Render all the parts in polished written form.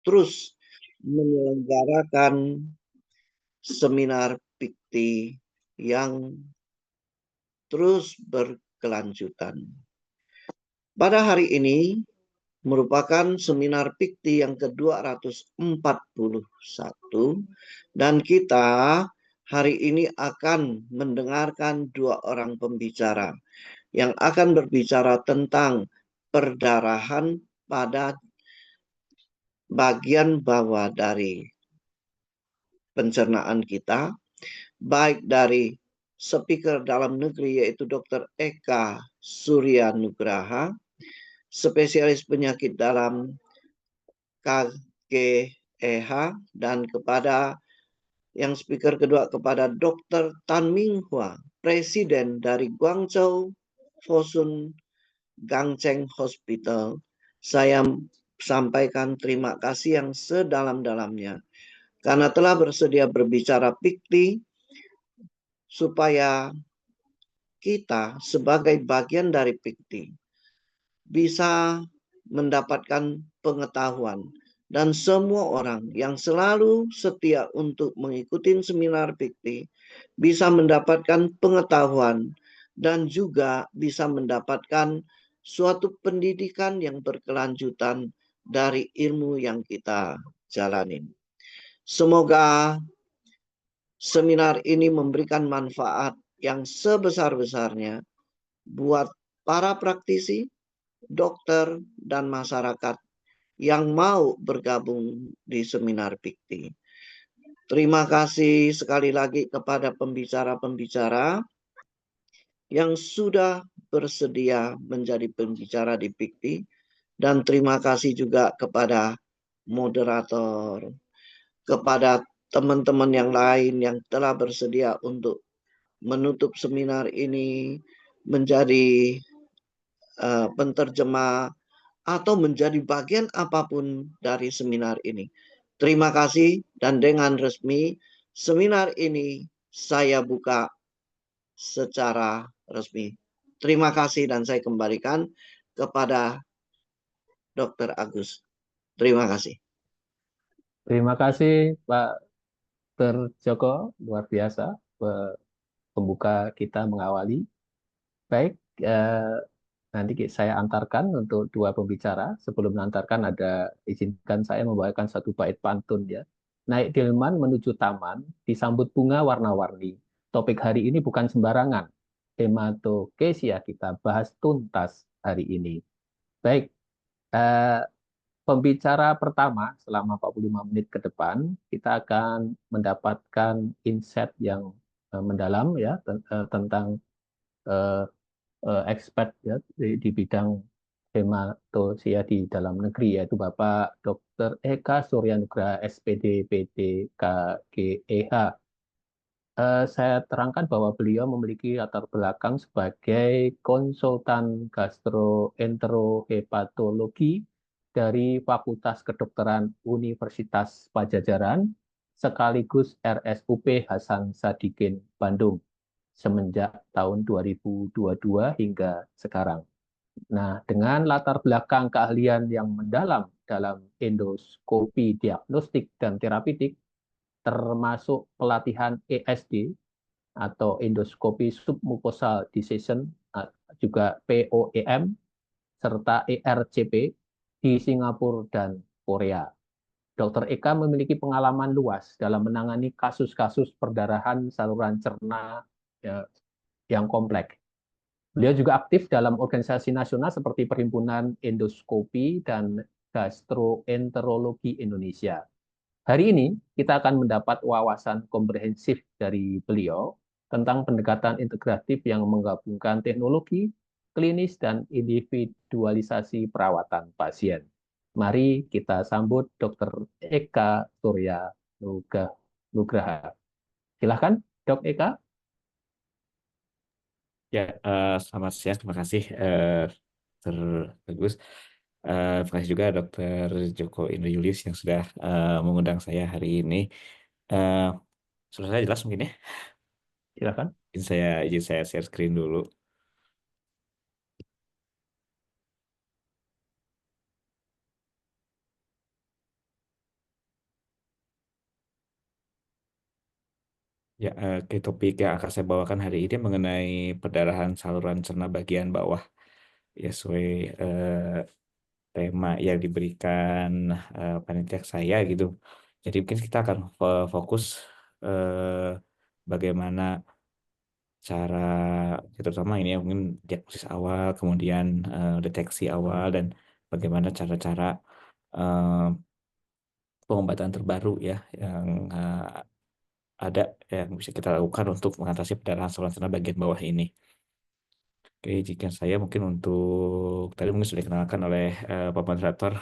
terus menyelenggarakan seminar PIKTI yang terus berkelanjutan. Pada hari ini merupakan seminar PIKTI yang ke-241 dan kita hari ini akan mendengarkan dua orang pembicara yang akan berbicara tentang perdarahan pada bagian bawah dari pencernaan kita, baik dari speaker dalam negeri yaitu Dr. Eka Surya Nugraha, spesialis penyakit dalam KGEH, dan kepada yang speaker kedua kepada Dr. Tan Minghua, Presiden dari Guangzhou Fosun Gangcheng Hospital. Saya sampaikan terima kasih yang sedalam-dalamnya karena telah bersedia berbicara PIKTI supaya kita sebagai bagian dari PIKTI bisa mendapatkan pengetahuan dan semua orang yang selalu setia untuk mengikuti seminar PIKTI bisa mendapatkan pengetahuan dan juga bisa mendapatkan suatu pendidikan yang berkelanjutan dari ilmu yang kita jalanin. Semoga seminar ini memberikan manfaat yang sebesar-besarnya buat para praktisi, dokter, dan masyarakat yang mau bergabung di seminar PIKTI. Terima kasih sekali lagi kepada pembicara-pembicara yang sudah bersedia menjadi pembicara di PIKTI, dan terima kasih juga kepada moderator, kepada teman-teman yang lain yang telah bersedia untuk menutup seminar ini, menjadi penterjemah atau menjadi bagian apapun dari seminar ini. Terima kasih, dan dengan resmi seminar ini saya buka secara resmi. Terima kasih, dan saya kembalikan kepada Dr. Agus. Terima kasih. Terima kasih Pak Dr. Joko, luar biasa pembuka kita mengawali. Baik, nanti saya antarkan untuk dua pembicara. Sebelum mengantarkan izinkan saya membawakan satu bait pantun ya. Naik delman menuju taman, disambut bunga warna-warni. Topik hari ini bukan sembarangan. Hematokesia kita bahas tuntas hari ini. Baik, pembicara pertama selama 45 menit ke depan, kita akan mendapatkan insight yang mendalam ya tentang expert ya di bidang hematosia di dalam negeri, yaitu Bapak Dr. Eka Surya Nugraha SPD PD KGEH. Saya terangkan bahwa beliau memiliki latar belakang sebagai konsultan gastroenterohepatologi dari Fakultas Kedokteran Universitas Padjadjaran sekaligus RSUP Hasan Sadikin Bandung semenjak tahun 2022 hingga sekarang. Nah, dengan latar belakang keahlian yang mendalam dalam endoskopi diagnostik dan terapeutik, termasuk pelatihan ESD atau endoskopi submucosal dissection, juga POEM, serta ERCP di Singapura dan Korea. Dr. Eka memiliki pengalaman luas dalam menangani kasus-kasus perdarahan saluran cerna yang kompleks. Beliau juga aktif dalam organisasi nasional seperti Perhimpunan Endoskopi dan Gastroenterologi Indonesia. Hari ini kita akan mendapat wawasan komprehensif dari beliau tentang pendekatan integratif yang menggabungkan teknologi, klinis, dan individualisasi perawatan pasien. Mari kita sambut Dr. Eka Surya Nugraha. Silahkan, Dok Eka. Ya, selamat siang. Terima kasih, Dr. Agus. Terima kasih juga Dr. Joko Indro Julius yang sudah mengundang saya hari ini. Sudah saya jelas mungkin ya? Silakan. Izin saya share screen dulu. Ya, topik yang akan saya bawakan hari ini mengenai perdarahan saluran cerna bagian bawah. Ya, sesuai tema yang diberikan panitia saya gitu. Jadi mungkin kita akan fokus eh, bagaimana cara, ya, terutama ini ya mungkin diagnosis awal, kemudian deteksi awal, dan bagaimana cara-cara eh, pengobatan terbaru ya yang ada yang bisa kita lakukan untuk mengatasi perdarahan saluran cerna bagian bawah ini. Oke, jika saya mungkin untuk tadi mungkin sudah dikenalkan oleh Pak Moderator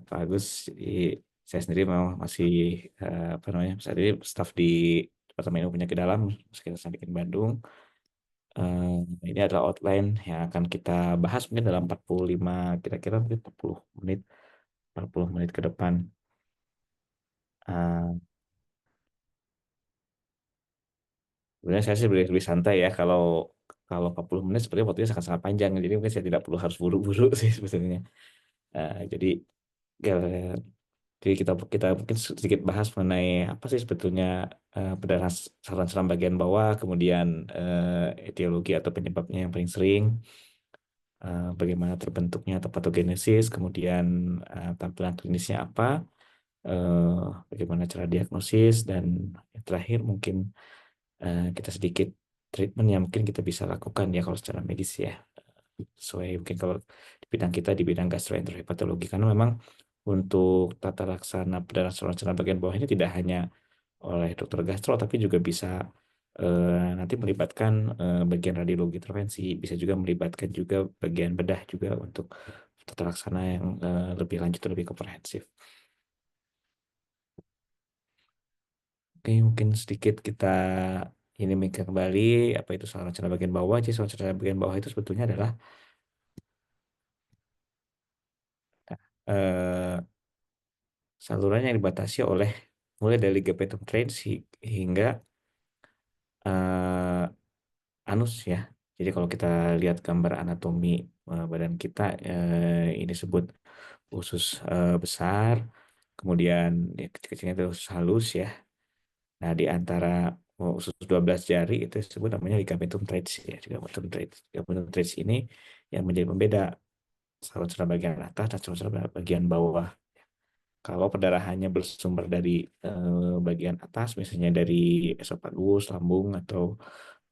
Pak Agus. Jadi saya sendiri memang masih apa namanya, saat ini staf di Departemen Ilmu Penyakit Dalam Sekitar Sadikin Bandung. Eh, ini adalah outline yang akan kita bahas mungkin dalam 45, kira-kira mungkin 40 menit, 40 menit ke depan. Eh, Sebenarnya saya sih lebih santai ya, kalau kalau 40 menit sepertinya waktunya sangat-sangat panjang, jadi mungkin saya tidak perlu harus buru-buru sih sebetulnya. Jadi ya, jadi kita kita mungkin sedikit bahas mengenai apa sih sebetulnya perdarahan saluran cerna bagian bawah, kemudian etiologi atau penyebabnya yang paling sering, bagaimana terbentuknya atau patogenesis, kemudian tampilan klinisnya apa, eh, bagaimana cara diagnosis, dan yang terakhir mungkin kita sedikit treatment yang mungkin kita bisa lakukan ya kalau secara medis ya, sesuai mungkin kalau di bidang kita di bidang gastroenterohepatologi, karena memang untuk tata laksana perdarahan saluran cerna bagian bawah ini tidak hanya oleh dokter gastro tapi juga bisa nanti melibatkan bagian radiologi intervensi, bisa juga melibatkan juga bagian bedah juga untuk tata laksana yang lebih lanjut, lebih komprehensif. Oke, mungkin sedikit kita ini mikir kembali apa itu saluran cerna bagian bawah. Jadi saluran cerna bagian bawah itu sebetulnya adalah eh, saluran yang dibatasi oleh mulai dari ligamen trades hingga eh, anus ya. Jadi kalau kita lihat gambar anatomi badan kita, ini disebut usus besar, kemudian ya, kecil-kecilnya itu usus halus ya. Nah, di antara usus 12 jari itu disebut namanya ligamentum trades ya. Ligamentum trades. Ligamentum trades ini yang menjadi pembeda saluran cerna bagian atas dan saluran cerna bagian bawah. Kalau perdarahannya bersumber dari bagian atas, misalnya dari esofagus, lambung, atau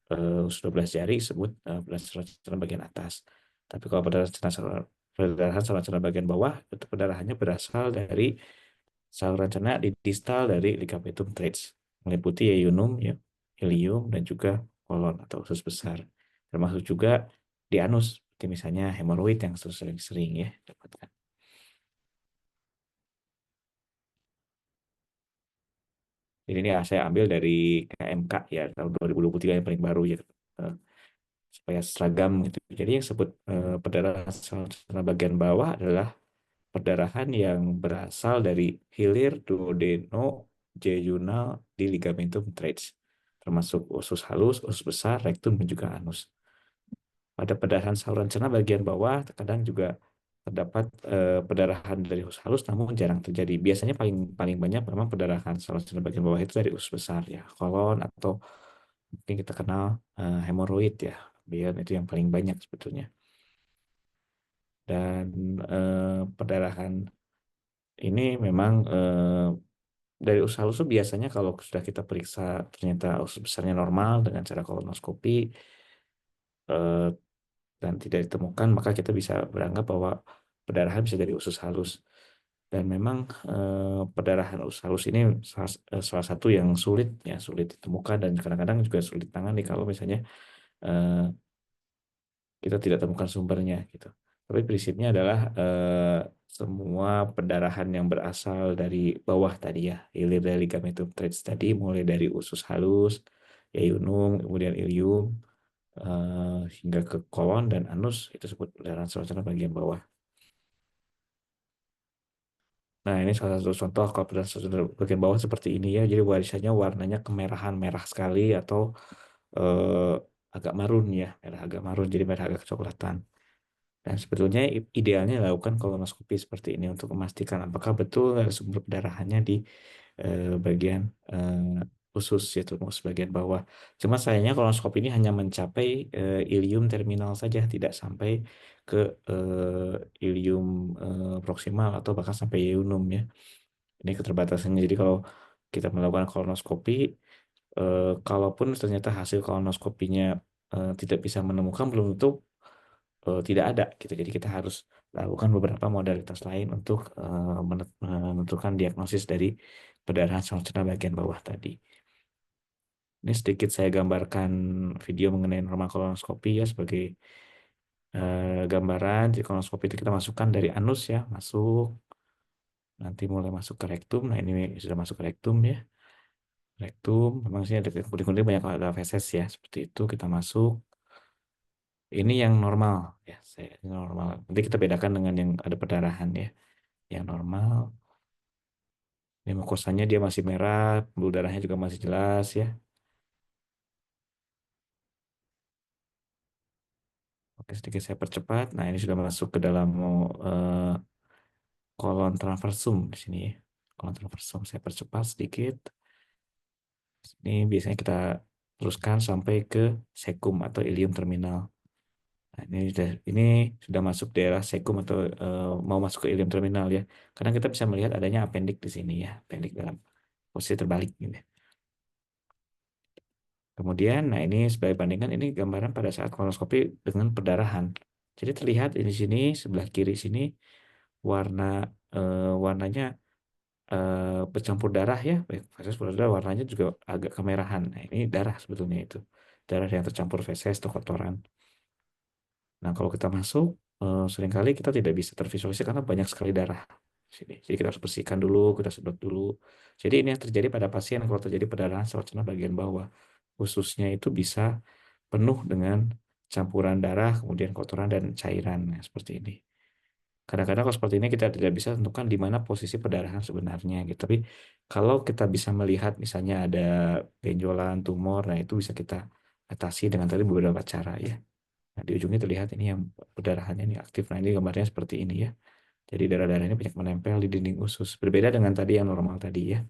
12 jari, disebut perdarahan bagian atas. Tapi kalau perdarahan saluran bagian bawah, itu perdarahannya berasal dari saluran cerna di distal dari ligamentum trades, meliputi yeyunum, ya, ilium, dan juga kolon atau usus besar. Termasuk juga di anus, seperti misalnya hemoroid yang sering-sering ya dapatkan. Jadi ini saya ambil dari KMK ya tahun 2023 yang paling baru ya, eh, supaya seragam gitu. Jadi yang disebut perdarahan saluran bagian bawah adalah perdarahan yang berasal dari hilir, duodeno, jejunal di ligamentum trades, termasuk usus halus, usus besar, rektum, dan juga anus. Pada perdarahan saluran cerna bagian bawah terkadang juga terdapat perdarahan dari usus halus, namun jarang terjadi. Biasanya paling paling banyak memang perdarahan saluran cerna bagian bawah itu dari usus besar ya, kolon, atau mungkin kita kenal hemoroid ya. Biar itu yang paling banyak sebetulnya. Dan perdarahan ini memang dari usus halus itu biasanya kalau sudah kita periksa ternyata usus besarnya normal dengan cara kolonoskopi eh, dan tidak ditemukan, maka kita bisa beranggap bahwa perdarahan bisa dari usus halus. Dan memang perdarahan usus halus ini salah satu yang sulit ya, sulit ditemukan, dan kadang-kadang juga sulit ditangani kalau misalnya eh, kita tidak temukan sumbernya gitu. Tapi prinsipnya adalah semua perdarahan yang berasal dari bawah tadi ya, hilir dari ligamentum trades tadi, mulai dari usus halus, yeyunum, kemudian ilium, hingga ke kolon dan anus, itu disebut perdarahan saluran bagian bawah. Nah, ini salah satu contoh kalau perdarahan saluran bagian bawah seperti ini ya. Jadi warisannya warnanya kemerahan, merah sekali, atau eh, agak marun ya, merah agak marun, jadi merah agak kecoklatan. Dan sebetulnya idealnya dilakukan kolonoskopi seperti ini untuk memastikan apakah betul ada sumber perdarahannya di bagian usus yaitu bagian bawah. Cuma sayangnya kolonoskopi ini hanya mencapai ilium terminal saja, tidak sampai ke ilium proksimal atau bahkan sampai yeunum ya. Ini keterbatasannya. Jadi kalau kita melakukan kolonoskopi, kalaupun ternyata hasil kolonoskopinya tidak bisa menemukan, belum tentu tidak ada gitu. Jadi kita harus lakukan beberapa modalitas lain untuk menentukan diagnosis dari perdarahan saluran cerna bagian bawah tadi. Ini sedikit saya gambarkan video mengenai normal kolonoskopi ya sebagai gambaran. Jadi kolonoskopi itu kita masukkan dari anus ya, masuk, nanti mulai masuk ke rektum. Nah ini sudah masuk ke rektum ya. Rektum, memang sih ada kuning-kuning banyak ada feses ya, seperti itu kita masuk. Ini yang normal ya, ini normal. Nanti kita bedakan dengan yang ada perdarahan ya. Yang normal, ini mukosanya dia masih merah, pembuluh darahnya juga masih jelas ya. Oke, sedikit saya percepat. Nah, ini sudah masuk ke dalam kolon transversum di sini ya. Kolon transversum saya percepat sedikit. Ini biasanya kita teruskan sampai ke sekum atau ilium terminal. Nah, ini sudah masuk daerah sekum atau mau masuk ke ilium terminal ya. Karena kita bisa melihat adanya appendix di sini ya, appendix dalam posisi terbalik ini. Kemudian, nah ini sebagai bandingan ini gambaran pada saat kolonoskopi dengan perdarahan. Jadi terlihat di sini sebelah kiri sini warnanya bercampur darah ya, baik feses darah warnanya juga agak kemerahan. Nah ini darah sebetulnya itu, darah yang tercampur feses atau kotoran. Nah kalau kita masuk, seringkali kita tidak bisa tervisualisasi karena banyak sekali darah di sini. Jadi kita harus bersihkan dulu, kita sedot dulu. Jadi ini yang terjadi pada pasien kalau terjadi perdarahan saluran cerna bagian bawah, khususnya itu bisa penuh dengan campuran darah, kemudian kotoran dan cairan nah, seperti ini. Kadang-kadang kalau seperti ini kita tidak bisa tentukan di mana posisi perdarahan sebenarnya gitu. Tapi kalau kita bisa melihat misalnya ada benjolan, tumor, nah itu bisa kita atasi dengan tadi beberapa cara ya. Nah, di ujungnya terlihat ini yang perdarahannya ini aktif. Nah, ini gambarnya seperti ini ya. Jadi darah-darah ini banyak menempel di dinding usus. Berbeda dengan tadi yang normal tadi ya.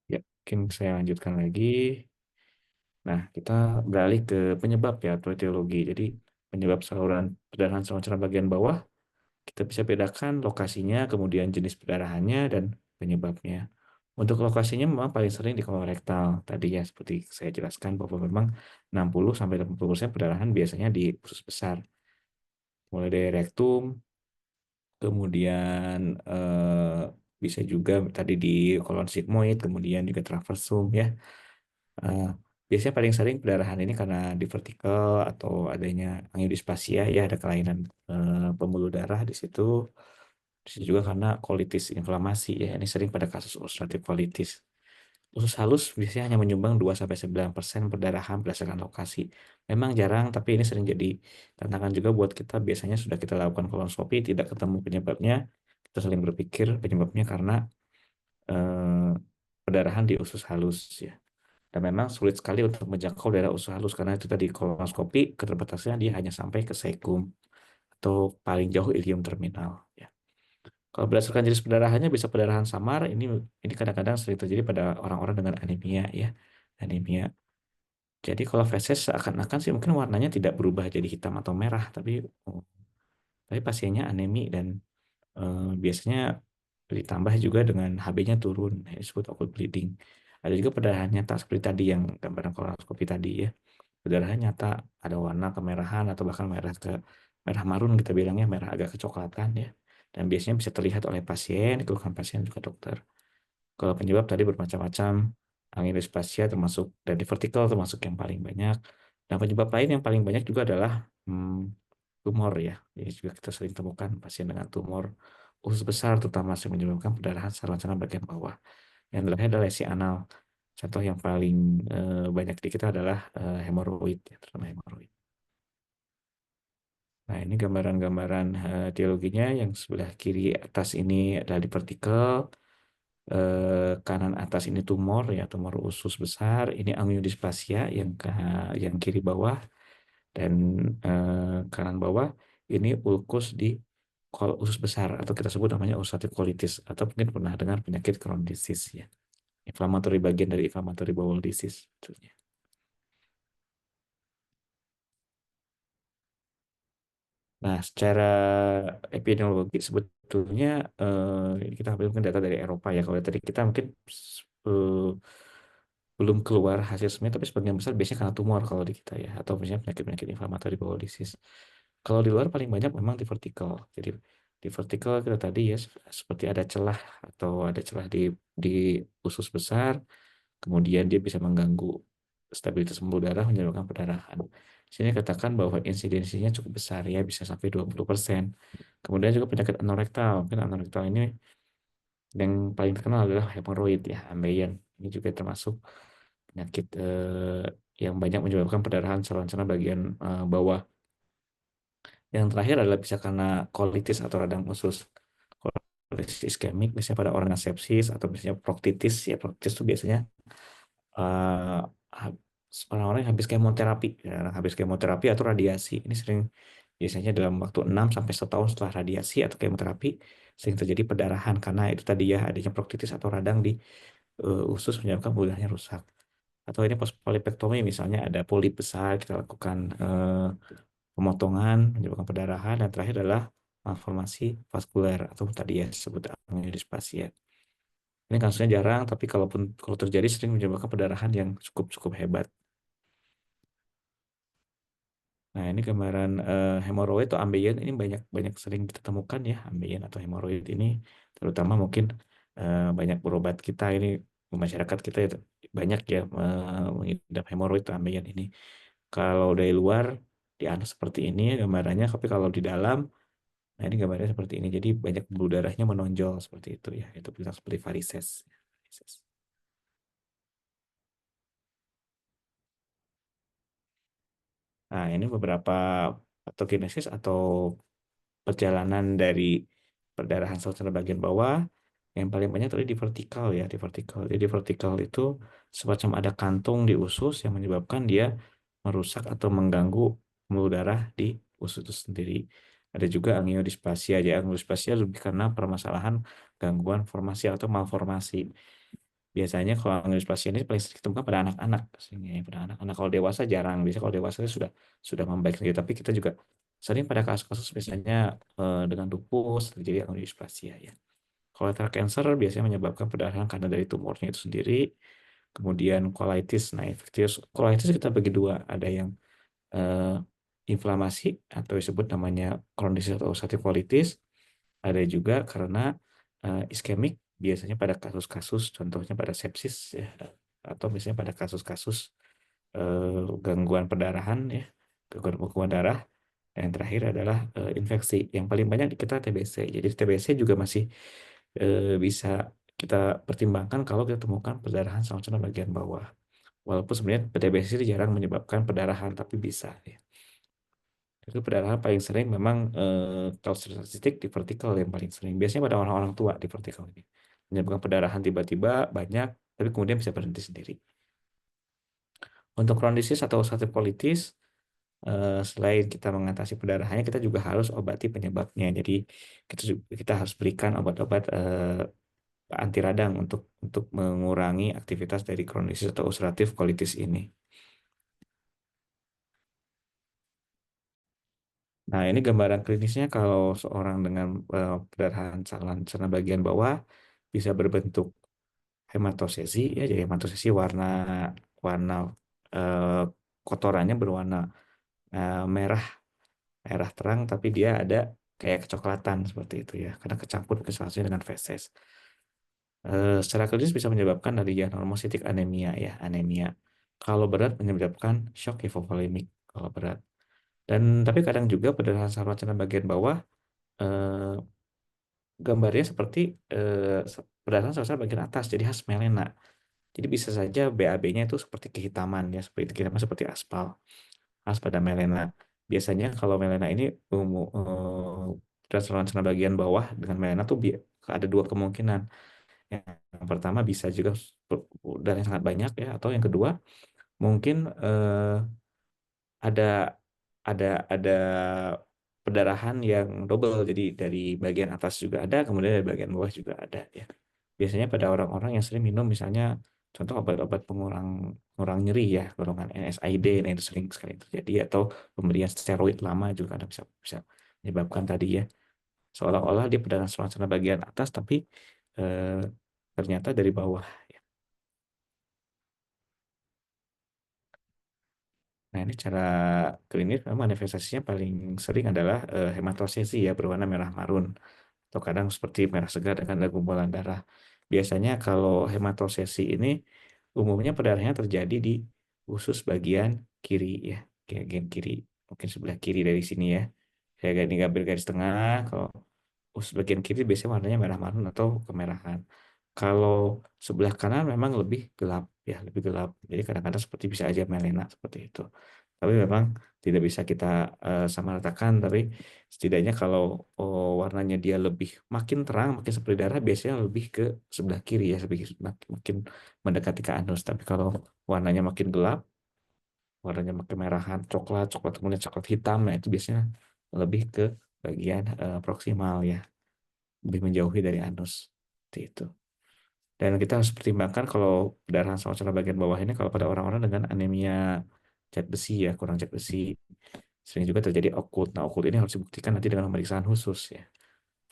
Ya, mungkin saya lanjutkan lagi. Nah, kita beralih ke penyebab ya atau etiologi. Jadi penyebab saluran perdarahan saluran cerna bagian bawah kita bisa bedakan lokasinya, kemudian jenis perdarahannya dan penyebabnya. Untuk lokasinya memang paling sering di kolorektal. Tadi ya seperti saya jelaskan bahwa memang 60-80% perdarahan biasanya di usus besar. Mulai dari rektum, kemudian bisa juga tadi di kolon sigmoid, kemudian juga transversum ya. Eh, Biasanya paling sering perdarahan ini karena di vertikal atau adanya angiodisplasia ya ada kelainan pembuluh darah di situ. Di situ juga karena kolitis inflamasi ya. Ini sering pada kasus ulcerative colitis. Usus halus biasanya hanya menyumbang 2-9% perdarahan berdasarkan lokasi. Memang jarang, tapi ini sering jadi tantangan juga buat kita. Biasanya sudah kita lakukan kolonoskopi, tidak ketemu penyebabnya. Kita saling berpikir penyebabnya karena eh, perdarahan di usus halus ya. Dan memang sulit sekali untuk menjangkau daerah usus halus karena itu tadi kolonoskopi keterbatasannya dia hanya sampai ke sekum atau paling jauh ilium terminal ya. Kalau berdasarkan jenis perdarahannya bisa perdarahan samar ini kadang-kadang sering terjadi pada orang-orang dengan anemia ya. Anemia. Jadi kalau feses seakan-akan sih mungkin warnanya tidak berubah jadi hitam atau merah tapi pasiennya anemi dan biasanya ditambah juga dengan HB-nya turun. Nah, ini disebut occult bleeding. Ada juga perdarahan nyata seperti tadi yang gambaran kolonoskopi tadi ya. Perdarahan nyata ada warna kemerahan atau bahkan merah marun kita bilangnya merah agak kecoklatan ya. Dan biasanya bisa terlihat oleh pasien, keluhan pasien juga dokter. Kalau penyebab tadi bermacam-macam, angiodisplasia termasuk dan di vertikal termasuk yang paling banyak. Dan penyebab lain yang paling banyak juga adalah tumor ya. Jadi juga kita sering temukan pasien dengan tumor usus besar terutama yang menyebabkan perdarahan saluran cerna bagian bawah. Yang terakhir adalah lesi anal. Contoh yang paling banyak di kita adalah hemoroid, ya, terutama hemoroid. Nah, ini gambaran-gambaran etiologinya yang sebelah kiri atas ini adalah di vertikal, kanan atas ini tumor ya, tumor usus besar, ini angiodisplasia yang kiri bawah dan kanan bawah ini ulkus di usus besar atau kita sebut namanya ulcerative colitis, atau mungkin pernah dengar penyakit Crohn disease ya. Inflammatory, bagian dari inflammatory bowel disease sebetulnya. Nah, secara epidemiologi sebetulnya kita ambil mungkin data dari Eropa ya. Kalau tadi kita mungkin eh, belum keluar hasil semuanya, tapi sebagian besar biasanya karena tumor kalau di kita ya, atau misalnya penyakit-penyakit inflammatory bowel disease. Kalau di luar paling banyak memang di vertikal. Jadi di vertikal kita tadi ya seperti ada celah atau ada celah di usus besar, kemudian dia bisa mengganggu stabilitas pembuluh darah, menyebabkan perdarahan. Sini katakan bahwa insidensinya cukup besar ya, bisa sampai 20%. Kemudian juga penyakit anorektal. Mungkin anorektal ini yang paling terkenal adalah hemoroid ya, ambeien. Ini juga termasuk penyakit yang banyak menyebabkan perdarahan saluran bagian bawah. Yang terakhir adalah bisa karena colitis atau radang usus. Colitis iskemik misalnya pada orang yang sepsis atau misalnya proktitis. Ya, proktitis itu biasanya eh, orang-orang yang habis kemoterapi, ya, habis kemoterapi atau radiasi. Ini sering biasanya dalam waktu 6 sampai 1 tahun setelah radiasi atau kemoterapi sering terjadi perdarahan karena itu tadi ya adanya proktitis atau radang di usus menyebabkan pembuluh rusak. Atau ini pas polipektomi misalnya ada polip besar, kita lakukan pemotongan menyebabkan perdarahan, dan terakhir adalah malformasi vaskuler atau tadi ya disebut angiodisplasia. Ini kasusnya jarang, tapi kalau terjadi sering menyebabkan perdarahan yang cukup hebat. Nah, ini gambaran hemoroid atau ambeien ini banyak sering kita temukan ya, ambeien atau hemoroid ini terutama mungkin banyak berobat kita ini, masyarakat kita ya, banyak ya mengidap hemoroid atau ambeien ini. Kalau dari luar dianus seperti ini gambarannya, tapi kalau di dalam, nah ini gambarnya seperti ini. Jadi banyak pembuluh darahnya menonjol seperti itu ya. Itu bisa seperti varises. Nah, ini beberapa patogenesis atau perjalanan dari perdarahan saluran bagian bawah. Yang paling banyak tadi di vertikal ya, di vertikal. Jadi vertikal itu semacam ada kantung di usus yang menyebabkan dia merusak atau mengganggu pembuluh darah di usus itu sendiri. Ada juga angiodisplasia ya. Angiodisplasia lebih karena permasalahan gangguan formasi atau malformasi. Biasanya kalau angiodisplasia ini paling sering ditemukan pada anak-anak, sehingga ya, pada anak-anak. Kalau dewasa jarang. Biasanya kalau dewasa itu sudah membaik sendiri. Tapi kita juga sering pada kasus-kasus misalnya dengan lupus terjadi angiodisplasia ya. Colorectal cancer biasanya menyebabkan perdarahan karena dari tumornya itu sendiri. Kemudian colitis, nah infeksius colitis kita bagi dua, ada yang eh, inflamasi atau disebut namanya Crohn disease atau ulcerative colitis, ada juga karena iskemik, biasanya pada kasus-kasus contohnya pada sepsis ya, atau misalnya pada kasus-kasus gangguan perdarahan ya, gangguan darah. Yang terakhir adalah infeksi. Yang paling banyak di kita TBC. Jadi TBC juga masih bisa kita pertimbangkan kalau kita temukan perdarahan saluran bagian bawah. Walaupun sebenarnya TBC itu jarang menyebabkan perdarahan, tapi bisa ya. Itu perdarahan paling sering memang kalau statistik di vertikal yang paling sering. Biasanya pada orang-orang tua di vertikal ini. Menyebabkan perdarahan tiba-tiba banyak, tapi kemudian bisa berhenti sendiri. Untuk Crohn disease atau ulcerative colitis, selain kita mengatasi perdarahannya, kita juga harus obati penyebabnya. Jadi kita harus berikan obat-obat anti radang untuk mengurangi aktivitas dari Crohn disease atau ulcerative colitis ini. Nah, ini gambaran klinisnya kalau seorang dengan perdarahan saluran bagian bawah bisa berbentuk hematosesi ya. Jadi hematosesi warna warna eh, kotorannya berwarna merah merah terang, tapi dia ada kayak kecoklatan seperti itu ya, karena kecampur mungkin salah satunya dengan feses. Secara klinis bisa menyebabkan dari normocytic anemia ya, anemia. Kalau berat menyebabkan shock hipovolemik kalau berat. Dan tapi kadang juga perdarahan saluran bagian bawah eh, gambarnya seperti perdarahan saluran bagian atas, jadi khas melena. Jadi bisa saja BAB-nya itu seperti kehitaman ya, seperti kehitaman seperti aspal, khas pada melena. Biasanya kalau melena ini saluran bagian bawah dengan melena tuh ada dua kemungkinan. Yang pertama bisa juga darah yang sangat banyak ya, atau yang kedua mungkin ada ada perdarahan yang double, jadi dari bagian atas juga ada, kemudian dari bagian bawah juga ada ya. Biasanya pada orang-orang yang sering minum misalnya contoh obat-obat pengurang nyeri ya, golongan NSAID, nah itu sering sekali terjadi, atau pemberian steroid lama juga kadang bisa bisa menyebabkan tadi ya, seolah-olah dia perdarahan saluran bagian atas tapi eh, ternyata dari bawah ya. Nah, ini cara klinis memang manifestasinya paling sering adalah hematosesi ya, berwarna merah marun, atau kadang seperti merah segar dengan ada gumpalan darah. Biasanya kalau hematosesi ini umumnya perdarahannya terjadi di usus bagian kiri ya, bagian kiri, mungkin sebelah kiri dari sini ya. Saya gambar garis tengah, kalau bagian kiri biasanya warnanya merah marun atau kemerahan. Kalau sebelah kanan memang lebih gelap ya, lebih gelap. Jadi kadang-kadang seperti bisa aja melena seperti itu. Tapi memang tidak bisa kita samaratakan. Tapi setidaknya kalau warnanya dia lebih makin terang, makin seperti darah, biasanya lebih ke sebelah kiri ya, lebih makin mendekati ke anus. Tapi kalau warnanya makin gelap, warnanya makin merahan, coklat, coklat kemudian coklat hitam, nah itu biasanya lebih ke bagian proksimal ya, lebih menjauhi dari anus. Seperti itu. Dan kita harus pertimbangkan kalau perdarahan saluran bagian bawah ini kalau pada orang-orang dengan anemia zat besi ya, kurang zat besi, sering juga terjadi okkult. Nah, okkult ini harus dibuktikan nanti dengan pemeriksaan khusus ya.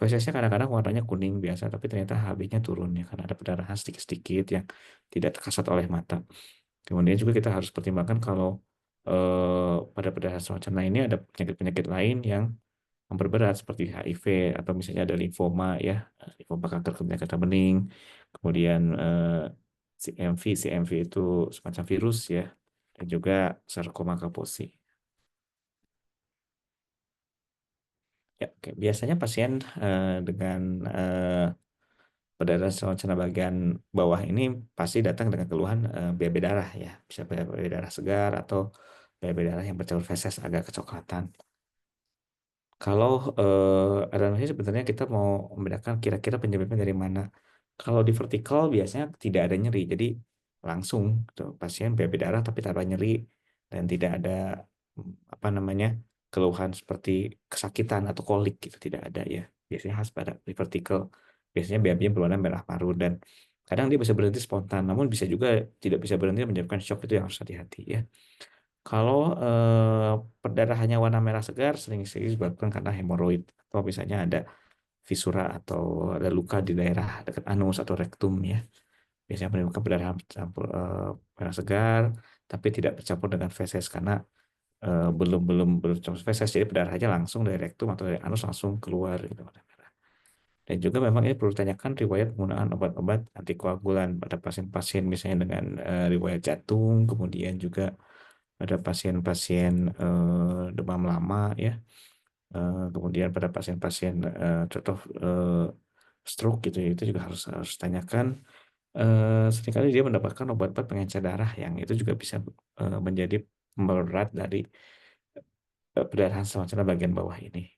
Fesesnya kadang-kadang warnanya kuning biasa, tapi ternyata HB-nya turun ya, karena ada perdarahan sedikit-sedikit yang tidak terkasat oleh mata. Kemudian juga kita harus pertimbangkan kalau pada perdarahan saluran cerna ini ada penyakit-penyakit lain yang memperberat seperti HIV atau misalnya ada limfoma ya, limfoma kanker kemudian kanker bening, kemudian CMV itu semacam virus ya, dan juga sarkoma Kaposi. Ya, oke. Biasanya pasien dengan perdarahan saluran cerna bagian bawah ini pasti datang dengan keluhan BAB darah ya, bisa BAB darah segar atau BAB darah yang bercampur feses agak kecoklatan. Kalau anamnesis sebenarnya kita mau membedakan kira-kira penyebabnya dari mana. Kalau di vertikal biasanya tidak ada nyeri, jadi langsung tuh, pasien BAB darah tapi tanpa nyeri dan tidak ada apa namanya keluhan seperti kesakitan atau kolik gitu, tidak ada ya. Biasanya khas pada di vertikal. Biasanya BAB-nya berwarna merah marun dan kadang dia bisa berhenti spontan, namun bisa juga tidak bisa berhenti menyebabkan shock, itu yang harus hati-hati ya. Kalau perdarahannya warna merah segar sering disebabkan karena hemoroid atau misalnya ada visura atau ada luka di daerah dekat anus atau rektum ya. Biasanya menimbulkan perdarahan bercampur merah segar tapi tidak bercampur dengan feses karena belum bercampur feses, jadi perdarahannya langsung dari rektum atau dari anus langsung keluar gitu warna merah. Dan juga memang ini perlu ditanyakan riwayat penggunaan obat-obat antikoagulan pada pasien-pasien misalnya dengan riwayat jantung, kemudian juga ada pasien-pasien demam lama ya, kemudian pada pasien-pasien contoh stroke gitu ya, itu juga harus harus tanyakan. Seringkali dia mendapatkan obat-obat pengencer darah yang itu juga bisa menjadi memberat dari perdarahan saluran cerna bagian bawah ini.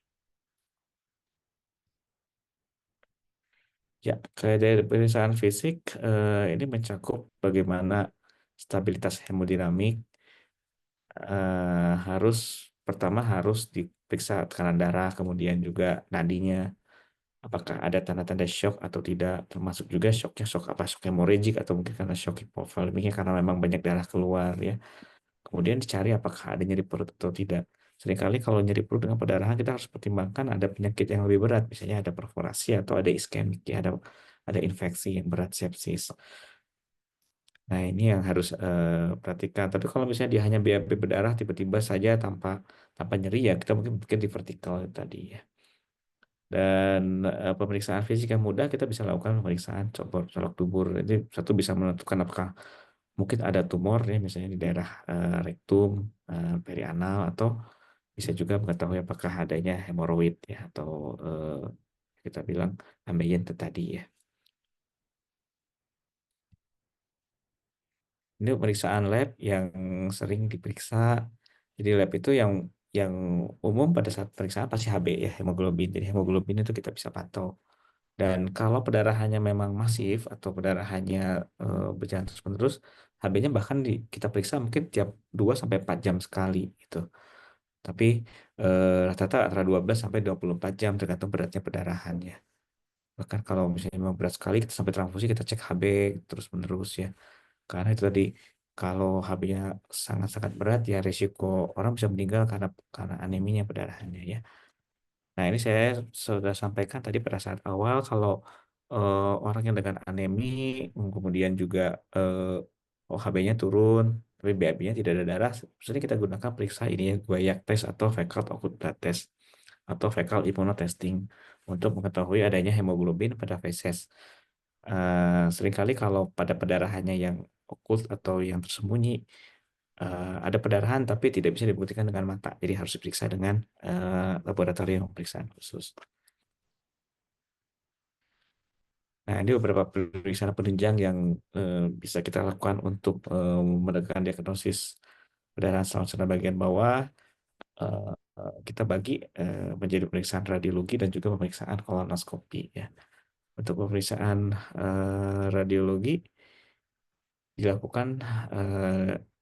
Ya, kayak dari pemeriksaan fisik ini mencakup bagaimana stabilitas hemodinamik, harus pertama harus diperiksa tekanan darah, kemudian juga nadinya, apakah ada tanda-tanda shock atau tidak, termasuk juga shocknya shock apa, shock hemorragik atau mungkin karena shock hipovolemiknya karena memang banyak darah keluar ya. Kemudian dicari apakah ada nyeri perut atau tidak. Seringkali kalau nyeri perut dengan perdarahan kita harus pertimbangkan ada penyakit yang lebih berat, misalnya ada perforasi atau ada iskemik ya, ada infeksi yang berat, sepsis. Nah, ini yang harus perhatikan. Tapi kalau misalnya dia hanya BAB berdarah tiba-tiba saja tanpa tanpa nyeri ya, kita mungkin pikir di vertikal tadi ya. Dan pemeriksaan fisik yang mudah kita bisa lakukan pemeriksaan colok dubur. Jadi satu bisa menentukan apakah mungkin ada tumor ya, misalnya di daerah rektum, perianal, atau bisa juga mengetahui apakah adanya hemoroid ya atau kita bilang ambient tadi ya. Ini pemeriksaan lab yang sering diperiksa. Jadi lab itu yang umum pada saat pemeriksaan pasti HB ya, hemoglobin. Jadi hemoglobin itu kita bisa pantau. Dan kalau perdarahannya memang masif atau perdarahannya berjalan terus-menerus, HB-nya bahkan kita periksa mungkin tiap 2 sampai 4 jam sekali gitu. Tapi rata-rata antara 12 sampai 24 jam tergantung beratnya perdarahannya. Bahkan kalau misalnya memang berat sekali kita sampai transfusi, kita cek HB terus menerus ya. Karena itu tadi, kalau HB-nya sangat-sangat berat ya risiko orang bisa meninggal karena aneminya perdarahannya ya. Nah, ini saya sudah sampaikan tadi pada saat awal kalau orang yang dengan anemi, kemudian juga HB-nya turun, tapi BAB-nya tidak ada darah, sebenarnya kita gunakan periksa ini ya, guaiac test atau fecal occult blood test atau fecal immunotesting untuk mengetahui adanya hemoglobin pada feses. Seringkali kalau pada perdarahannya yang okult atau yang tersembunyi, ada perdarahan tapi tidak bisa dibuktikan dengan mata, jadi harus diperiksa dengan laboratorium pemeriksaan khusus. Nah, ini beberapa pemeriksaan penunjang yang bisa kita lakukan untuk menegakkan diagnosis perdarahan saluran cerna bagian bawah. Eh, kita bagi menjadi pemeriksaan radiologi dan juga pemeriksaan kolonoskopi ya. Untuk pemeriksaan radiologi dilakukan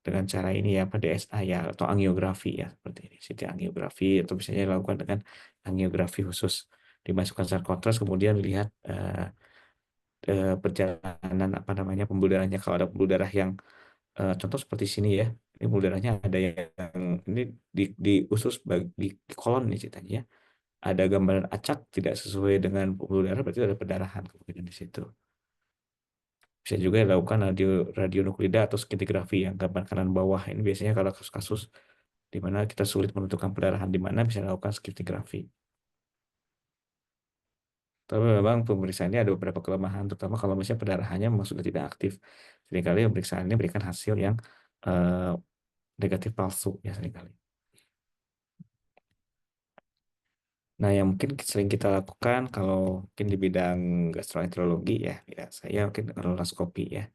dengan cara ini ya, DSA ya, atau angiografi ya, seperti ini, CT angiografi, atau misalnya dilakukan dengan angiografi khusus, dimasukkan zat kontras, kemudian lihat perjalanan apa namanya pembuluh darahnya. Kalau ada pembuluh darah yang contoh seperti sini ya, ini pembuluh darahnya ada yang ini di usus di kolon nih ceritanya ya, ada gambaran acak tidak sesuai dengan pembuluh darah, berarti ada perdarahan kemungkinan di situ. Bisa juga dilakukan radionuklida atau skintigrafi yang gambar kanan bawah. Ini biasanya kalau kasus-kasus di mana kita sulit menentukan perdarahan di mana, bisa dilakukan skintigrafi. Tapi memang pemeriksaan ini ada beberapa kelemahan, terutama kalau misalnya perdarahannya memang sudah tidak aktif. Seringkali pemeriksaan ini berikan hasil yang eh, negatif palsu ya seringkali. Nah, yang mungkin sering kita lakukan kalau mungkin di bidang gastroenterologi ya saya mungkin kolonoskopi ya.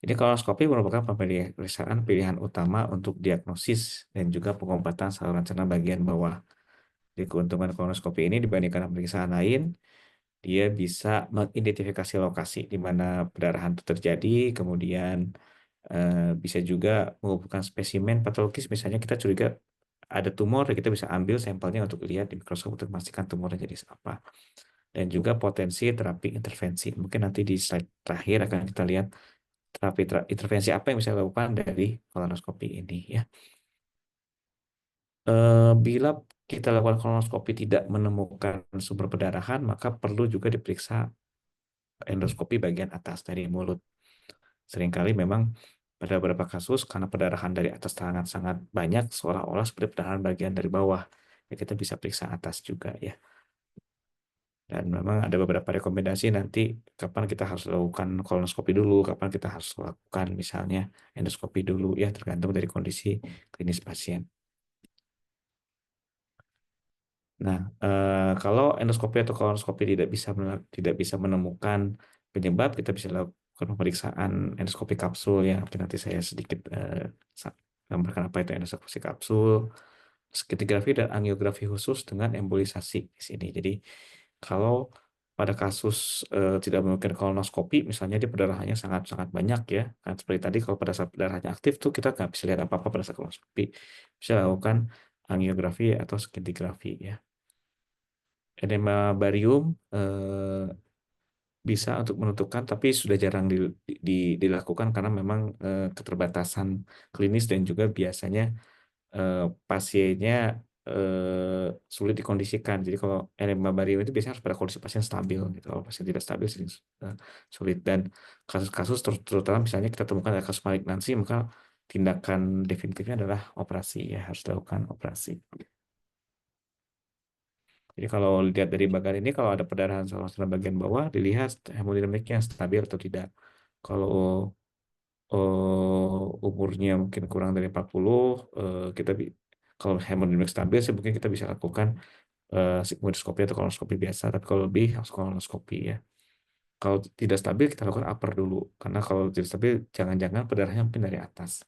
Jadi kolonoskopi merupakan pemeriksaan pilihan utama untuk diagnosis dan juga pengobatan saluran cerna bagian bawah. Di keuntungan kolonoskopi ini dibandingkan pemeriksaan lain, dia bisa mengidentifikasi lokasi di mana perdarahan itu terjadi, kemudian bisa juga mengumpulkan spesimen patologis, misalnya kita curiga ada tumor, kita bisa ambil sampelnya untuk lihat di mikroskop untuk memastikan tumornya jenis apa. Dan juga potensi terapi intervensi. Mungkin nanti di slide terakhir akan kita lihat terapi intervensi apa yang bisa dilakukan dari kolonoskopi ini ya. Bila kita lakukan kolonoskopi tidak menemukan sumber perdarahan, maka perlu juga diperiksa endoskopi bagian atas dari mulut. Seringkali memang pada beberapa kasus karena perdarahan dari atas sangat banyak, seolah-olah seperti perdarahan bagian dari bawah. Ya, kita bisa periksa atas juga ya. Dan memang ada beberapa rekomendasi nanti kapan kita harus lakukan kolonoskopi dulu, kapan kita harus lakukan misalnya endoskopi dulu ya, tergantung dari kondisi klinis pasien. Nah, kalau endoskopi atau kolonoskopi tidak bisa menemukan penyebab, kita bisa lakukan pemeriksaan endoskopi kapsul ya. Mungkin nanti saya sedikit gambarkan apa itu endoskopi kapsul, skintigrafi dan angiografi khusus dengan embolisasi di sini. Jadi kalau pada kasus tidak mungkin kolonoskopi, misalnya di perdarahannya sangat-sangat banyak ya, kan seperti tadi kalau pada saat perdarahannya aktif tuh kita nggak bisa lihat apa-apa pada saat kolonoskopi, bisa lakukan angiografi atau skintigrafi ya. Edema barium bisa untuk menentukan, tapi sudah jarang dilakukan karena memang keterbatasan klinis dan juga biasanya pasiennya sulit dikondisikan. Jadi kalau edema barium itu biasanya harus pada kondisi pasien stabil gitu. Kalau pasien tidak stabil sulit, dan kasus-kasus terutama misalnya kita temukan ada kasus malignansi, maka tindakan definitifnya adalah operasi ya, harus dilakukan operasi. Jadi kalau lihat dari bagian ini, kalau ada perdarahan saluran bagian bawah, dilihat hemodinamiknya stabil atau tidak. Kalau umurnya mungkin kurang dari 40, kalau hemodinamik stabil sih mungkin kita bisa lakukan sigmoidoskopi atau kolonoskopi biasa. Tapi kalau lebih harus kolonoskopi ya. Kalau tidak stabil kita lakukan upper dulu, karena kalau tidak stabil jangan-jangan perdarahannya mungkin dari atas.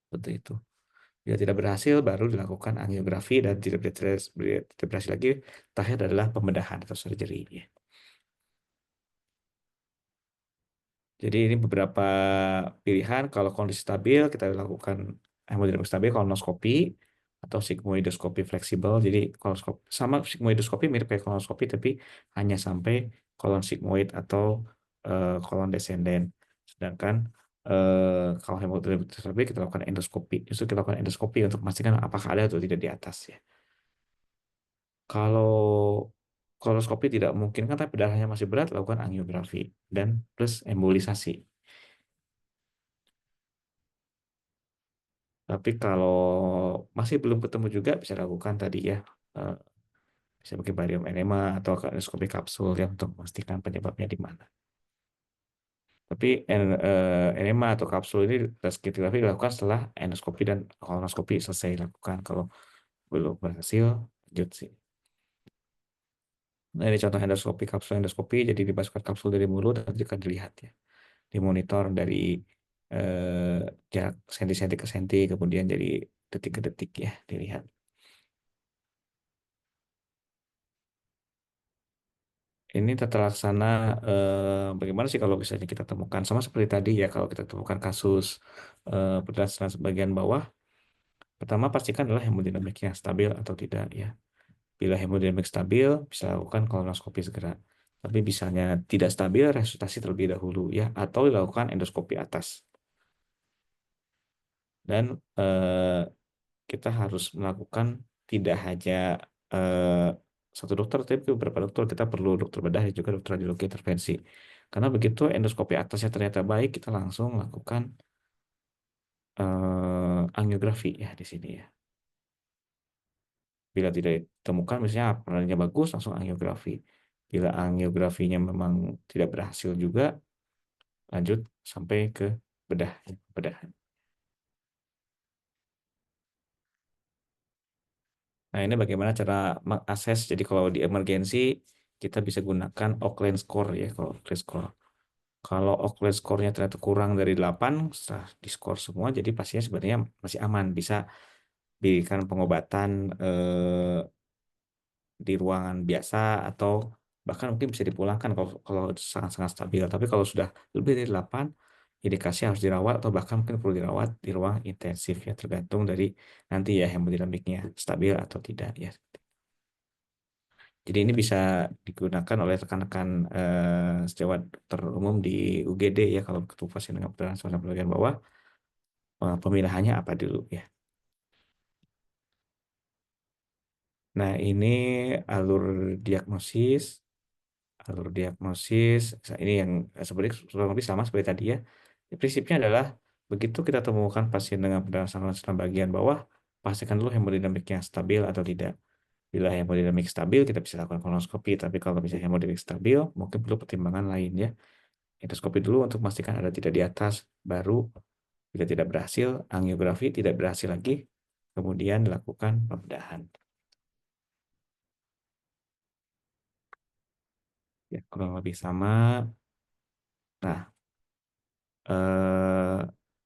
Seperti itu. Bila tidak berhasil, baru dilakukan angiografi, dan tidak berhasil lagi, terakhir adalah pembedahan atau surgery. Jadi ini beberapa pilihan. Kalau kondisi stabil, kita lakukan hemodinamik stabil, kolonoskopi. atau sigmoidoskopi fleksibel. Jadi sama sigmoidoskopi mirip kayak kolonoskopi, tapi hanya sampai kolon sigmoid atau kolon descendent. Sedangkan kalau hemodinamik stabil kita lakukan endoskopi. Justru kita lakukan endoskopi untuk memastikan apakah ada atau tidak di atas ya. Kalau kolonoskopi tidak mungkin kan, tapi darahnya masih berat, lakukan angiografi dan plus embolisasi. Tapi kalau masih belum ketemu juga bisa lakukan tadi ya, bisa pakai barium enema atau endoskopi kapsul ya untuk memastikan penyebabnya di mana. Tapi enema atau kapsul ini scintigraphy dilakukan setelah endoskopi dan kolonoskopi selesai dilakukan. Kalau belum berhasil, lanjut sih. Nah, ini contoh endoskopi, kapsul endoskopi, jadi dimasukkan kapsul dari mulut, nanti akan dilihat ya. Dimonitor dari jarak senti-senti ke senti, kemudian jadi detik ke detik ya, dilihat. Ini tata laksana bagaimana sih kalau misalnya kita temukan, sama seperti tadi ya, kalau kita temukan kasus perdarahan bagian bawah, pertama pastikan adalah hemodinamiknya stabil atau tidak ya. Bila hemodinamik stabil, bisa lakukan kolonoskopi segera. Tapi misalnya tidak stabil, resusitasi terlebih dahulu ya, atau dilakukan endoskopi atas. Dan kita harus melakukan tidak hanya satu dokter, tapi beberapa dokter. Kita perlu dokter bedah dan juga dokter radiologi intervensi. Karena begitu endoskopi atasnya ternyata baik, kita langsung lakukan angiografi ya di sini ya. Bila tidak ditemukan, misalnya penanganannya bagus, langsung angiografi. Bila angiografinya memang tidak berhasil juga, lanjut sampai ke bedahan. Nah, ini bagaimana cara mengakses. Jadi kalau di emergensi, kita bisa gunakan Oakland score ya. Kalau Oakland score-nya ternyata kurang dari 8, setelah di skor semua, jadi pasiennya sebenarnya masih aman. Bisa diberikan pengobatan di ruangan biasa, atau bahkan mungkin bisa dipulangkan kalau sangat-sangat stabil. Tapi kalau sudah lebih dari 8, indikasi harus dirawat atau bahkan mungkin perlu dirawat di ruang intensif ya, tergantung dari nanti ya hemodinamiknya stabil atau tidak ya. Jadi ini bisa digunakan oleh rekan-rekan sejawat dokter umum di UGD ya, kalau ketemu pasien dengan perdarahan saluran bagian bawah, pemilahannya apa dulu ya. Nah, ini alur diagnosis. Ini yang sebenarnya kurang lebih sama seperti tadi ya. Prinsipnya adalah begitu kita temukan pasien dengan perdarahan saluran bagian bawah, pastikan dulu hemodinamiknya stabil atau tidak. Bila hemodinamik stabil, kita bisa lakukan kolonoskopi. Tapi kalau misalnya hemodinamik stabil, mungkin perlu pertimbangan lain ya. Endoskopi dulu untuk memastikan ada tidak di atas, baru bila tidak berhasil, angiografi tidak berhasil lagi, kemudian dilakukan pembedahan. Ya, kurang lebih sama. Nah,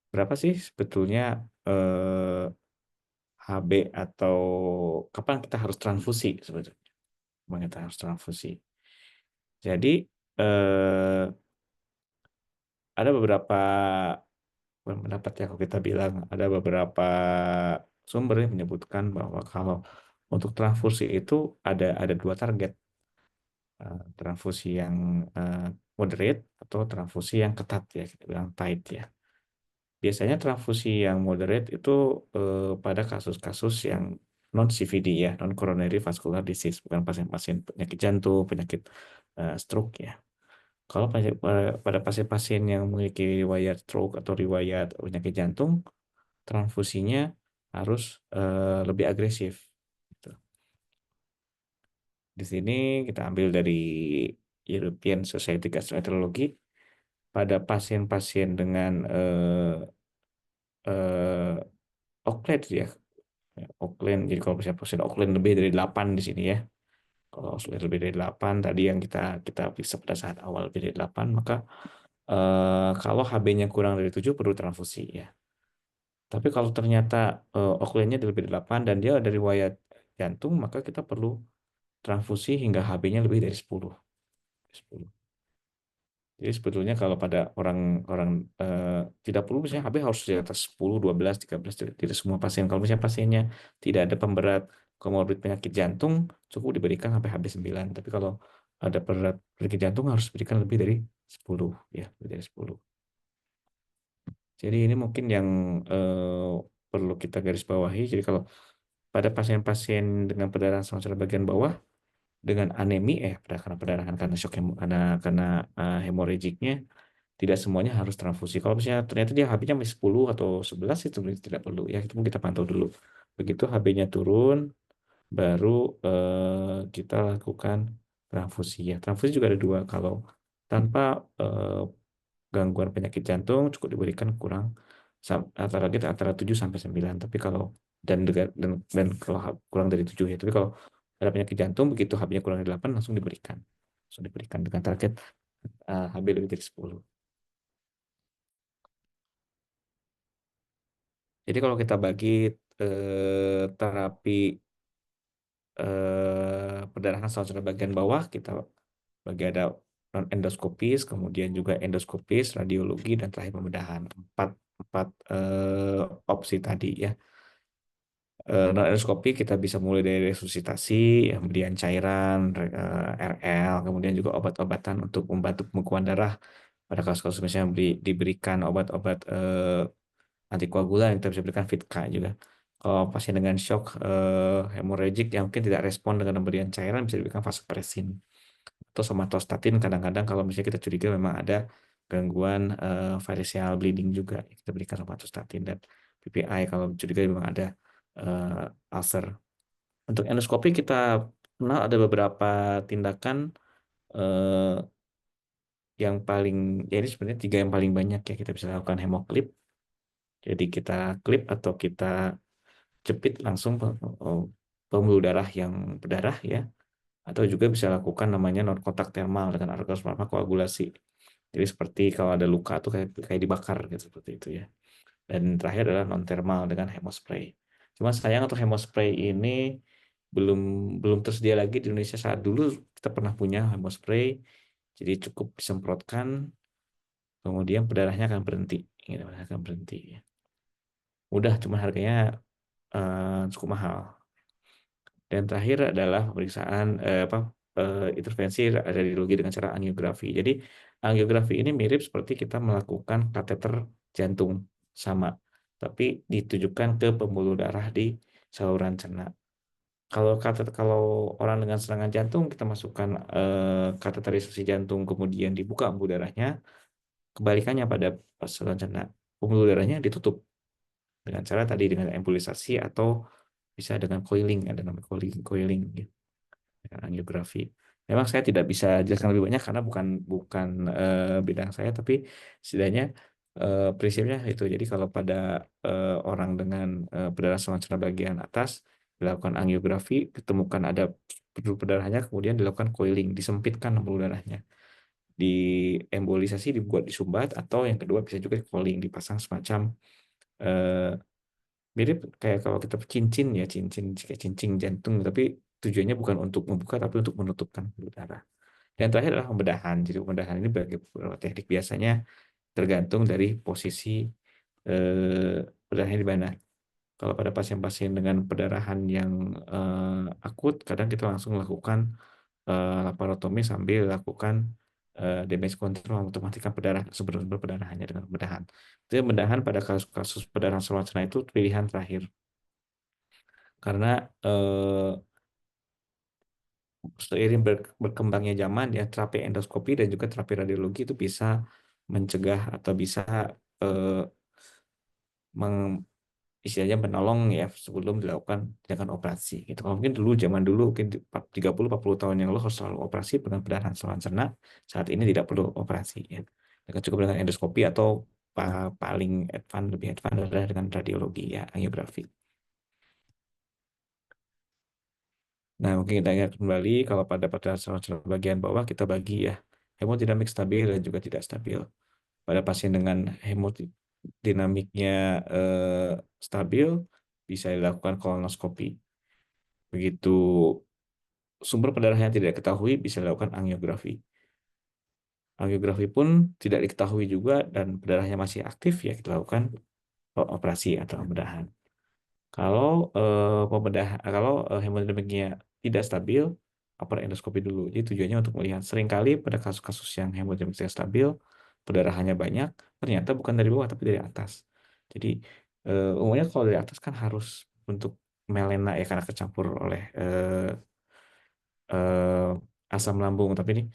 berapa sih sebetulnya HB atau kapan kita harus transfusi sebetulnya? Kapan kita harus transfusi? Jadi ada beberapa pendapat ya, kalau kita bilang ada beberapa sumber yang menyebutkan bahwa kalau untuk transfusi itu ada 2 target, transfusi yang moderate atau transfusi yang ketat ya, kita bilang tight ya. Biasanya transfusi yang moderate itu pada kasus-kasus yang non CVD ya, non coronary vascular disease, bukan pasien-pasien penyakit jantung, penyakit stroke ya. Kalau pada pasien-pasien yang memiliki riwayat stroke atau riwayat penyakit jantung, transfusinya harus lebih agresif. Gitu. Di sini kita ambil dari European Society Gastroenterology. Pada pasien-pasien dengan Oakland ya, Oakland. Jadi kalau pasien Oakland lebih dari 8 di sini ya. Kalau sudah lebih dari 8 tadi yang kita periksa pada saat awal lebih dari 8, maka kalau HB-nya kurang dari 7 perlu transfusi ya. Tapi kalau ternyata Oakland-nya lebih dari 8 dan dia ada riwayat jantung, maka kita perlu transfusi hingga HB-nya lebih dari 10. Jadi sebetulnya kalau pada orang-orang tidak perlu misalnya HB harus di atas 10, 12, 13, tidak semua pasien. Kalau misalnya pasiennya tidak ada pemberat komorbid penyakit jantung, cukup diberikan sampai HB 9. Tapi kalau ada berat penyakit jantung harus diberikan lebih dari 10 ya, lebih dari 10. Jadi ini mungkin yang perlu kita garis bawahi. Jadi kalau pada pasien-pasien dengan perdarahan saluran bagian bawah dengan anemi karena perdarahan karena shock karena hemoragiknya, tidak semuanya harus transfusi. Kalau misalnya ternyata dia HB-nya masih 10 atau 11 itu tidak perlu ya, itu pun kita pantau dulu. Begitu HB-nya turun baru kita lakukan transfusi ya. Transfusi juga ada dua, kalau tanpa gangguan penyakit jantung cukup diberikan kurang antara 7 sampai 9. Tapi kalau dan kalau kurang dari 7 ya. Tapi kalau ada penyakit jantung begitu HB-nya kurang dari 8 langsung diberikan. Langsung diberikan dengan target HB lebih dari 10. Jadi kalau kita bagi terapi perdarahan saluran bagian bawah, kita bagi ada non endoskopis, kemudian juga endoskopis, radiologi, dan terakhir pembedahan. Empat opsi tadi ya. Non endoskopi kita bisa mulai dari resusitasi, kemudian cairan, RL, kemudian juga obat-obatan untuk membantu pembekuan darah. Pada kasus-kasus misalnya diberikan obat-obat antikoagulan yang kita bisa berikan Vitka juga. Kalau pasien dengan shock hemorrhagic yang mungkin tidak respon dengan pemberian cairan bisa diberikan vasopressin atau somatostatin. Kadang-kadang kalau misalnya kita curiga memang ada gangguan variceal bleeding juga, kita berikan somatostatin, dan PPI kalau curiga memang ada ulcer. Untuk endoskopi kita kenal ada beberapa tindakan yang paling, ya ini sebenarnya 3 yang paling banyak ya kita bisa lakukan: hemoclip, jadi kita klip atau kita jepit langsung pembuluh darah yang berdarah ya, atau juga bisa lakukan namanya non kontak termal dengan alat koagulasi. Jadi seperti kalau ada luka tuh kayak dibakar gitu, seperti itu ya. Dan terakhir adalah non termal dengan hemospray. Cuma sayang untuk hemospray ini belum belum tersedia lagi di Indonesia. Saat dulu kita pernah punya hemospray, jadi cukup disemprotkan, kemudian berdarahnya akan berhenti, gitu, akan berhenti. Mudah, cuma harganya cukup mahal. Dan terakhir adalah pemeriksaan intervensi radiologi dengan cara angiografi. Jadi angiografi ini mirip seperti kita melakukan kateter jantung, sama, tapi ditujukan ke pembuluh darah di saluran cerna. Kalau orang dengan serangan jantung kita masukkan kateterisasi jantung, kemudian dibuka pembuluh darahnya. Kebalikannya pada saluran cerna, pembuluh darahnya ditutup dengan cara tadi dengan embolisasi atau bisa dengan coiling, ada namanya coiling gitu, angiografi. Memang saya tidak bisa jelaskan lebih banyak karena bukan bidang saya, tapi setidaknya prinsipnya itu. Jadi kalau pada orang dengan perdarahan saluran cerna bagian atas dilakukan angiografi, ditemukan ada perdarahannya, kemudian dilakukan coiling, disempitkan pembuluh darahnya, di embolisasi, dibuat disumbat, atau yang kedua bisa juga coiling, dipasang semacam mirip kayak kalau kita cincin ya, kayak cincin jantung, tapi tujuannya bukan untuk membuka tapi untuk menutupkan pembuluh darah. Dan terakhir adalah pembedahan. Jadi pembedahan ini bagi beberapa teknik, biasanya tergantung dari posisi perdarahannya di mana. Kalau pada pasien-pasien dengan perdarahan yang akut, kadang kita langsung lakukan laparotomi sambil lakukan damage control untuk memastikan sumber perdarahannya dengan pembedahan. Jadi pembedahan pada kasus perdarahan saluran cerna itu pilihan terakhir. Karena seiring berkembangnya zaman ya, terapi endoskopi dan juga terapi radiologi itu bisa mencegah atau bisa istilahnya menolong ya sebelum dilakukan tindakan operasi gitu. Kalau mungkin zaman dulu mungkin 30-40 tahun yang lalu harus selalu operasi dengan perdarahan saluran cerna, saat ini tidak perlu operasi ya. Cukup dengan endoskopi atau paling lebih advance adalah dengan radiologi ya, angiografi. Nah, mungkin kita ingat kembali kalau pada saluran bagian bawah kita bagi ya, hemodinamik stabil dan juga tidak stabil. Pada pasien dengan hemodinamiknya stabil bisa dilakukan kolonoskopi. Begitu sumber pendarahan yang tidak diketahui bisa dilakukan angiografi. Angiografi pun tidak diketahui juga dan darahnya masih aktif, ya kita lakukan operasi atau pembedahan. Kalau hemodinamiknya tidak stabil, upper endoskopi dulu. Jadi tujuannya untuk melihat, seringkali pada kasus-kasus yang hemodinamik tidak stabil, pendarahannya banyak, ternyata bukan dari bawah tapi dari atas. Jadi umumnya kalau dari atas kan harus untuk melena ya, karena kecampur oleh asam lambung, tapi ini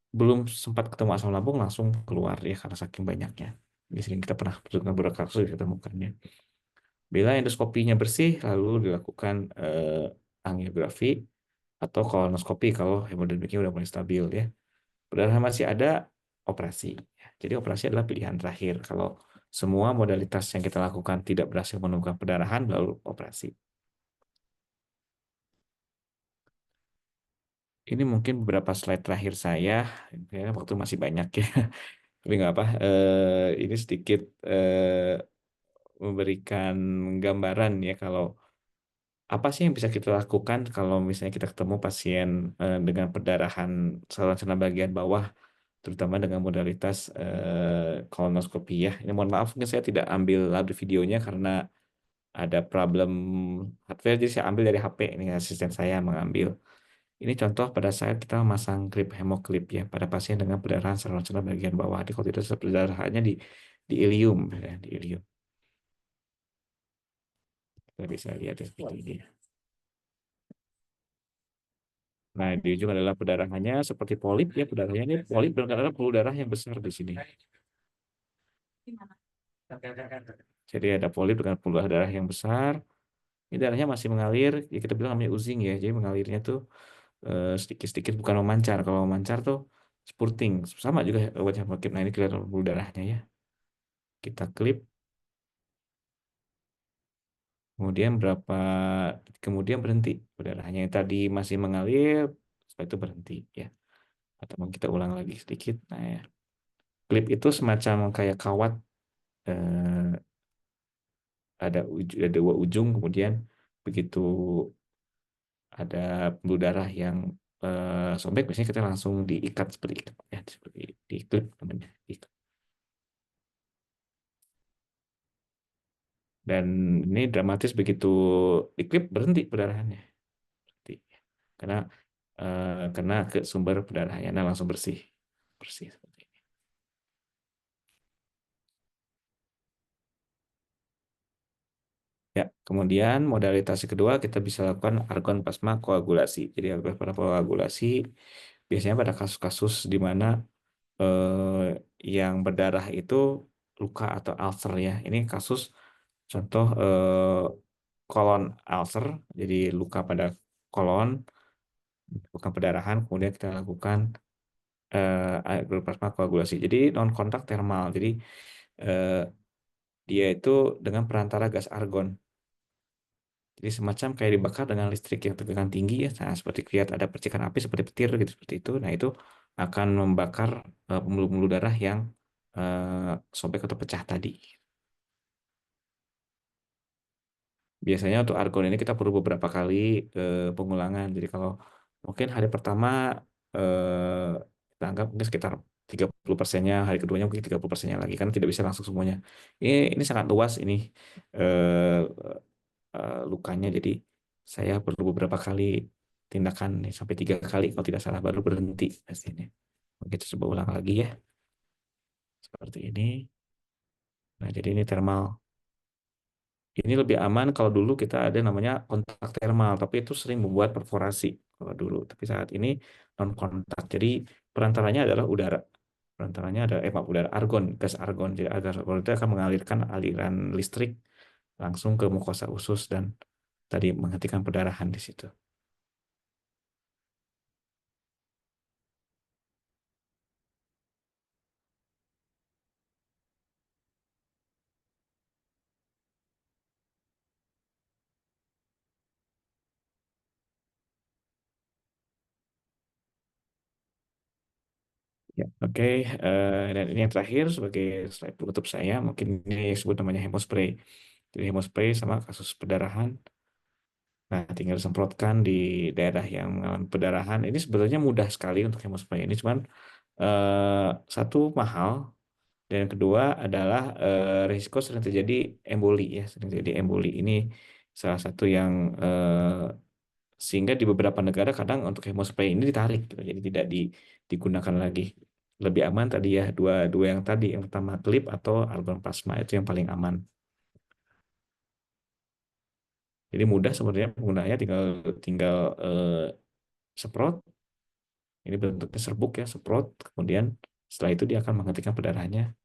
belum sempat ketemu asam lambung langsung keluar ya karena saking banyaknya. Di sini kita pernah dengan beberapa kasus ditemukannya. Bila endoskopinya bersih, lalu dilakukan angiografi atau kolonoskopi kalau hemodinamiknya udah mulai stabil ya. Pendarahan masih ada, operasi. Jadi operasi adalah pilihan terakhir. Kalau semua modalitas yang kita lakukan tidak berhasil menemukan pendarahan, lalu operasi. Ini mungkin beberapa slide terakhir saya, ya, waktu masih banyak ya, tapi nggak apa. Ini sedikit memberikan gambaran ya, kalau apa sih yang bisa kita lakukan kalau misalnya kita ketemu pasien dengan perdarahan saluran cerna bagian bawah, terutama dengan modalitas kolonoskopi ya. Ini mohon maaf, mungkin saya tidak ambil lagi videonya karena ada problem hardware, jadi saya ambil dari HP. Ini asisten saya mengambil. Ini contoh pada saat kita memasang klip hemoclip ya pada pasien dengan perdarahan saluran cerna bagian bawah. Jadi kalau tidak, perdarahannya di ilium ya, di ilium. Kita bisa lihat ya, seperti ini. Nah, di ujung adalah perdarahannya seperti polip ya, perdarahannya ini polip dan kadang pembuluh darah yang besar di sini. Jadi ada polip dengan pembuluh darah yang besar. Ini darahnya masih mengalir, ya kita bilang namanya oozing ya. Jadi mengalirnya tuh sedikit-sedikit, bukan memancar. Kalau memancar tuh spurting. Sama juga obat hemokip. Nah, ini kelihatan pembuluh darahnya ya. Kita klip. Kemudian berhenti. Darahnya yang tadi masih mengalir, setelah itu berhenti ya. Atau kita ulang lagi sedikit. Nah, ya. Klip itu semacam kayak kawat, ada dua ujung, kemudian begitu ada pembuluh darah yang sobek, biasanya kita langsung diikat seperti itu ya, seperti diklip namanya, diikat. Dan ini dramatis, begitu diklip berhenti perdarahannya. Berhenti. Karena kena ke sumber perdarahannya, nah langsung bersih seperti ini. Ya, kemudian modalitas kedua kita bisa lakukan argon plasma koagulasi. Jadi argon plasma koagulasi biasanya pada kasus-kasus di mana yang berdarah itu luka atau ulcer ya. Ini kasus contoh kolon ulcer, jadi luka pada kolon, bukan pendarahan, kemudian kita lakukan argon plasma koagulasi. Jadi non kontak termal. Jadi eh, dia itu dengan perantara gas argon. Jadi semacam kayak dibakar dengan listrik yang tegangan tinggi ya. Nah, seperti kelihatan ada percikan api seperti petir gitu, seperti itu. Nah, itu akan membakar pembuluh-pembuluh darah yang sobek atau pecah tadi. Biasanya untuk argon ini kita perlu beberapa kali pengulangan. Jadi kalau mungkin hari pertama eh, kita anggap mungkin sekitar 30%-nya, hari keduanya mungkin 30%-nya lagi, kan tidak bisa langsung semuanya. Ini sangat luas ini eh, lukanya, jadi saya perlu beberapa kali tindakan nih, sampai 3 kali kalau tidak salah baru berhenti pastinya. Begitu coba ulang lagi ya, seperti ini. Nah, jadi ini thermal. Ini lebih aman. Kalau dulu kita ada namanya kontak termal, tapi itu sering membuat perforasi kalau dulu. Tapi saat ini non kontak. Jadi perantaranya adalah udara. Perantaranya ada maaf, udara, argon, gas argon. Jadi gas argon itu akan mengalirkan aliran listrik langsung ke mukosa usus dan tadi menghentikan perdarahan di situ. Ya, oke. Dan ini yang terakhir sebagai slide penutup saya, mungkin ini disebut namanya hemospray. Jadi hemospray sama kasus perdarahan. Nah, tinggal disemprotkan di daerah yang mengalami perdarahan. Ini sebenarnya mudah sekali untuk hemospray ini, cuman satu mahal, dan yang kedua adalah risiko sering terjadi emboli ya, sering terjadi emboli. Ini salah satu yang sehingga di beberapa negara kadang untuk hemospray ini ditarik, gitu. Jadi tidak digunakan lagi. Lebih aman tadi ya dua yang tadi, yang pertama klip atau argon plasma itu yang paling aman. Jadi mudah sebenarnya penggunaannya, tinggal semprot. Ini bentuknya serbuk ya, semprot. Kemudian setelah itu dia akan menghentikan perdarahannya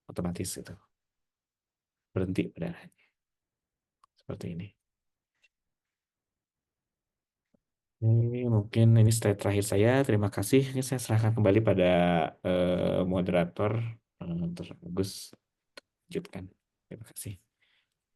otomatis itu. Berhenti perdarahannya. Seperti ini. Ini mungkin ini slide terakhir saya. Terima kasih. Ini saya serahkan kembali pada moderator. Terus Agus lanjutkan. Terima kasih.